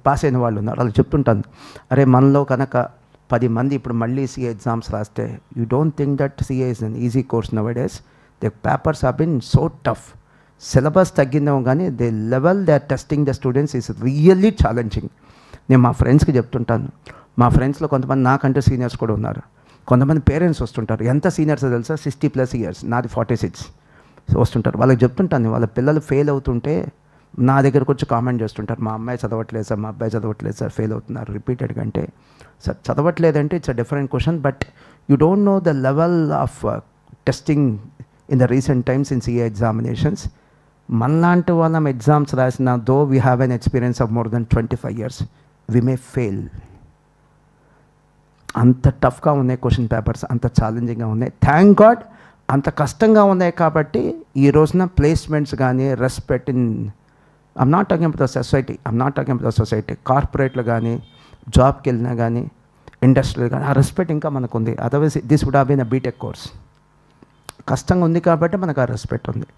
Pass అయిన వాళ్ళు ఉన్నారు. వాళ్ళు చెప్తుంటాను, అరే మనలో కనుక 10 మంది ఇప్పుడు మళ్ళీ సిఏ ఎగ్జామ్స్ రాస్తే, you don't think that CA is an easy course now days. The papers have been so tough. Syllabus తగ్గిందేమో కానీ the level they are testing the students is really challenging. నేను మా ఫ్రెండ్స్కి చెప్తుంటాను, మా ఫ్రెండ్స్లో కొంతమంది నాకంటే సీనియర్స్ కూడా ఉన్నారు. కొంతమంది పేరెంట్స్ వస్తుంటారు, ఎంత సీనియర్స్ తెలుసా, 60+ ఇయర్స్, నాది 46 వస్తుంటారు. వాళ్ళకి చెప్తుంటాను, వాళ్ళ పిల్లలు ఫెయిల్ అవుతుంటే నా దగ్గరకు వచ్చి కామెంట్ చేస్తుంటారు, మా అమ్మాయి చదవట్లేదు సార్, మా అబ్బాయి చదవట్లేదు సార్, ఫెయిల్ అవుతున్నారు రిపీటెడ్గా. అంటే సార్ చదవట్లేదంటే it's a different question, but you don't know the level of testing in the recent times in CA examinations. మనలాంటి వాళ్ళం ఎగ్జామ్స్ రాసిన, though we have an experience of more than 25 years, we may fail. అంత టఫ్గా ఉన్నాయి question papers, అంత ఛాలెంజింగ్గా ఉన్నాయి. Thank God అంత కష్టంగా ఉన్నాయి కాబట్టి ఈ రోజున ప్లేస్మెంట్స్ కానీ respect in, I'm not talking about the society, కార్పొరేట్లు కానీ జాబ్కి వెళ్ళినా కానీ ఇండస్ట్రీలు కానీ ఆ రెస్పెక్ట్ ఇంకా మనకు ఉంది. Otherwise this would have been a BTech course. కష్టంగా ఉంది కాబట్టి మనకు ఆ రెస్పెక్ట్ ఉంది.